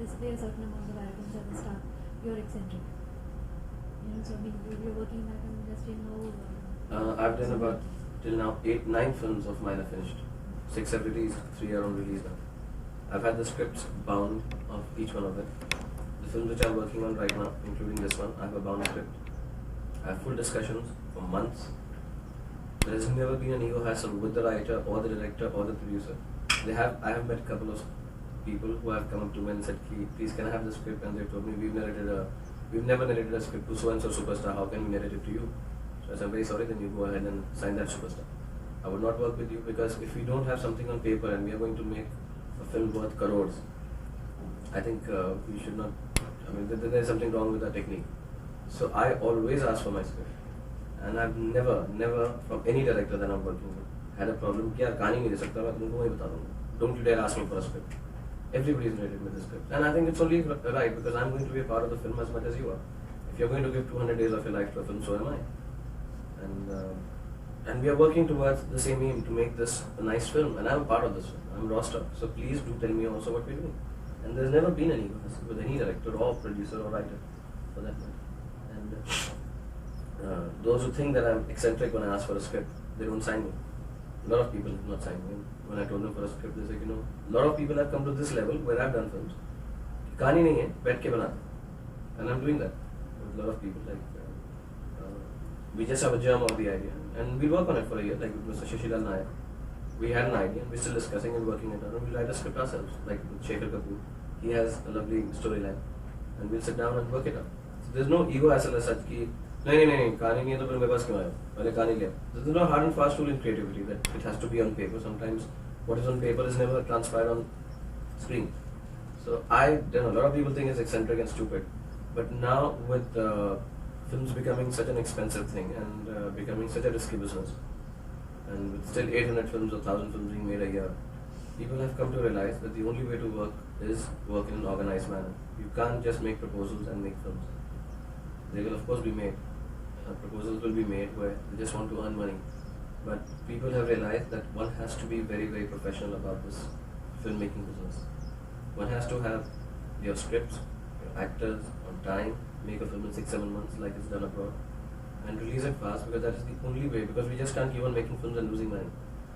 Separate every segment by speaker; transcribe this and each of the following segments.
Speaker 1: display a certain amount of arrogance at the start, you're eccentric. So I mean, you're working in that industry now.
Speaker 2: I've done about till now 8-9 films of mine are finished. 6 have released, 3 are on release now. I've had the scripts bound of each one of them. The films which I'm working on right now, including this one, I have a bound script. I have full discussions for months. There has never been an ego hassle with the writer or the director or the producer. I have met a couple of people who have come up to me and said, please can I have the script? And they told me, we've never narrated a script to so-and-so superstar, how can we narrate it to you? So I said, I'm very sorry, then you go ahead and sign that superstar. I would not work with you because if we don't have something on paper and we are going to make a film worth crores, I think we should not, there is something wrong with our technique. So I always ask for my script. And I've never from any director that I'm working with had a problem कि यार कहानी नहीं दे सकता मैं तुमको वही बता दूँगा. Don't you dare ask me for a script. Everybody is narrated with the script, and I think it's only right because I'm going to be a part of the film as much as you are. If you're going to give 200 days of your life to a film, so am I. And we are working towards the same aim to make this a nice film, and I'm a part of this film. I'm roster, so please do tell me also what we're doing. And there's never been any with any director or producer or writer, for that matter. And those who think that I'm eccentric when I ask for a script, they don't sign me. A lot of people have not signed me. When I told them for a script, they said, a lot of people have come to this level where I've done films. कहानी नहीं है, बैठ के बनाते. And I'm doing that with a lot of people. We just have a germ of the idea, and we work on it for a year. Like with Mr. Shashilal Nair, we had an idea, and we're still discussing and working it out. And we write a script ourselves. Like with Shekhar Kapoor, he has a lovely storyline, and we'll sit down and work it out. So there's no ego hassle as such. कि नहीं कहानी नहीं है तो फिर मेरे पास क्यों आया? पहले कहानी ले. There's no hard and fast rule in creativity that it has to be on paper. Sometimes what is on paper is never transpired on screen. So a lot of people think it's eccentric and stupid, but now with films becoming such an expensive thing and becoming such a risky business, and with still 800 films or 1,000 films being made a year, people have come to realize that the only way to work is work in an organized manner. You can't just make proposals and make films. They will of course be made. Proposals will be made where they just want to earn money. But people have realized that one has to be very, very professional about this filmmaking business. One has to have your scripts, your actors on time, make a film in 6-7 months like it's done abroad, and release it fast because that is the only way, because we just can't keep on making films and losing money.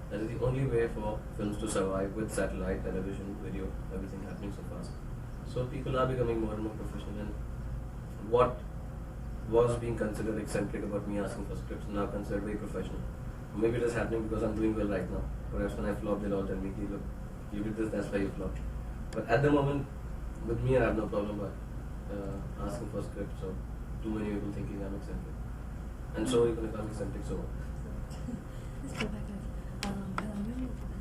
Speaker 2: That is the only way for films to survive with satellite, television, video, everything happening so fast. So people are becoming more and more professional, and what was being considered eccentric about me asking for scripts now considered very professional. Maybe it is happening because I'm doing well right now. Perhaps when I flop, they'll all tell me, look, you did this, that's why you flopped. But at the moment, with me, I have no problem about asking for scripts, so too many people thinking I'm eccentric. And so even if I'm eccentric, so what?
Speaker 1: Let's go back.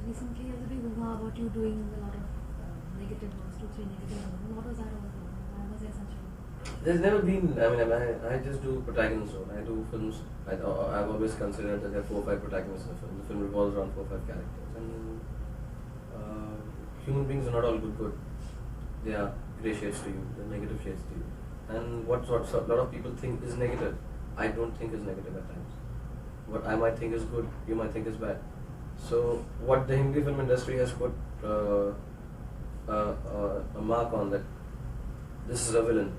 Speaker 1: Recently, there's a big hoo-ha about you doing a lot of negative roles, 2-3 negative roles. What was that all about? Why was there such a...
Speaker 2: There's never been, I just do protagonist role. I do films, I've always considered that there are 4 or 5 protagonists in a film. The film revolves around 4 or 5 characters. And human beings are not all good. They are grey shades to you, they're negative shades to you. And what a lot of people think is negative, I don't think is negative at times. What I might think is good, you might think is bad. So what the Hindi film industry has put a mark on, that this is a villain.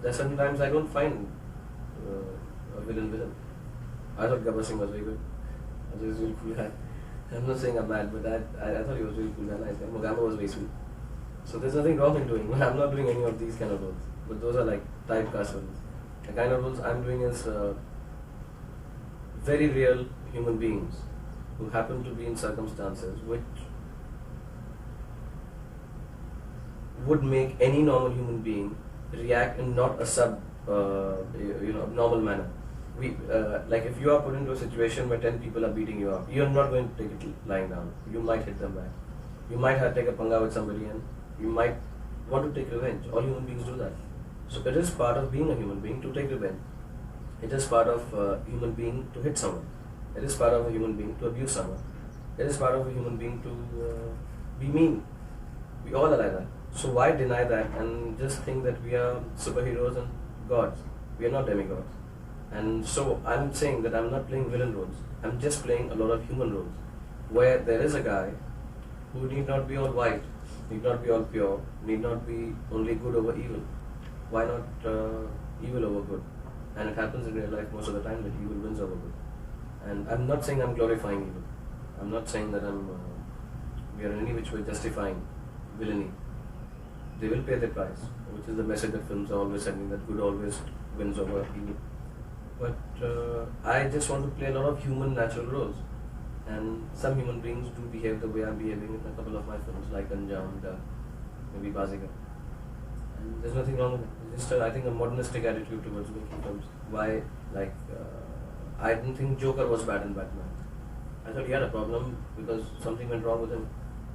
Speaker 2: That sometimes I don't find a villain. I thought Gabbar Singh was very good. I thought he was a really cool guy. I'm not saying I'm bad, but I thought he was really cool guy, nice guy. Mogambo was very sweet. So there's nothing wrong in doing. I'm not doing any of these kind of roles. But those are like typecast roles. The kind of roles I'm doing is very real human beings who happen to be in circumstances which would make any normal human being react in not a normal manner. Like if you are put into a situation where 10 people are beating you up, you're not going to take it lying down. You might hit them back. You might have to take a panga with somebody, and you might want to take revenge. All human beings do that. So it is part of being a human being to take revenge. It is part of a human being to hit someone. It is part of a human being to abuse someone. It is part of a human being to be mean. We all are like that. So why deny that and just think that we are superheroes and gods? We are not demigods. And so I'm saying that I'm not playing villain roles. I'm just playing a lot of human roles, where there is a guy who need not be all white. need not be all pure, need not be only good over evil. Why not evil over good? And it happens in real life most of the time that evil wins over good. And I'm not saying I'm glorifying evil. I'm not saying that we are in any which way justifying villainy. They will pay their price, which is the message that films are always sending, that good always wins over evil. But I just want to play a lot of human natural roles. And some human beings do behave the way I'm behaving in a couple of my films, like Anjam, maybe Bazigar. And there's nothing wrong with it. It's just, I think, a modernistic attitude towards making films. Why, I didn't think Joker was bad in Batman. I thought he had a problem because something went wrong with him.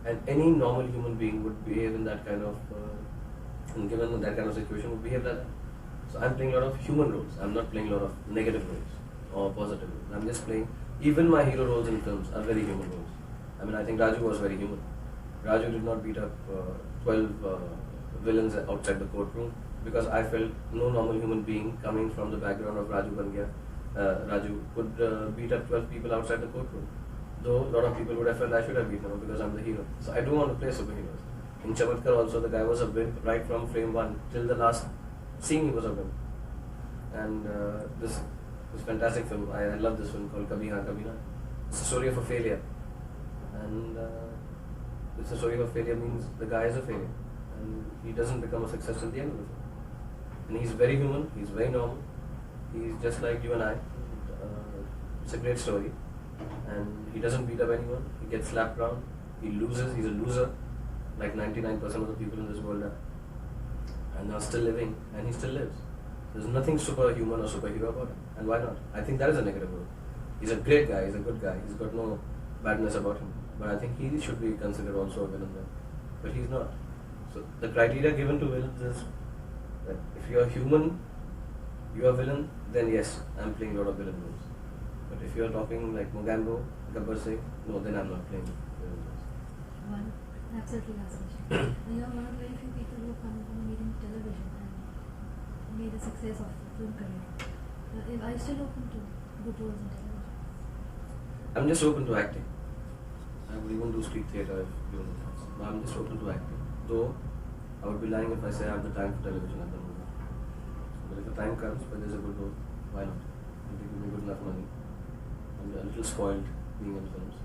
Speaker 2: And any normal human being would behave in that kind of, and given that kind of situation, would behave like that. So I'm playing a lot of human roles. I'm not playing a lot of negative roles or positive roles. I'm just playing, even my hero roles in films are very human roles. I mean, I think Raju was very human. Raju did not beat up 12 villains outside the courtroom because I felt no normal human being coming from the background of Raju Bangya, Raju could beat up 12 people outside the courtroom. Though a lot of people would have felt I should have beaten him because I'm the hero. So I do want to play superheroes. In Chamatkar also, the guy was a wimp right from frame 1 till the last scene. He was a wimp. And this fantastic film, I love this film called Kabhi Haan Kabhi Na. It's a story of a failure. And it's a story of a failure means the guy is a failure. And he doesn't become a success at the end of the film. And he's very human, he's very normal. He's just like you and I. It's a great story. And he doesn't beat up anyone, he gets slapped around, he loses, he's a loser, like 99% of the people in this world are. And are still living, and he still lives. There's nothing superhuman or superhero about him. And why not? I think that is a negative role. He's a great guy, he's a good guy, he's got no badness about him. But I think he should be considered also a villain then. But he's not. So the criteria given to villains is that if you are human, you are villain, then yes, I'm playing a lot of villain roles. But if you are talking like Mogambo, Gabbar Singh, no, then I'm not playing villain roles.
Speaker 1: One absolutely last question. You're one of the very few people who have come from a medium television and made a success of film career. Are you still open to good roles in television?
Speaker 2: I'm just open to acting. I would even do street theatre if given the chance. No, I'm just open to acting. Though I would be lying if I say I have the time for television at the moment. But if the time comes, but there's a good role, why not? If they give me good enough money. I'm a little spoiled being in films.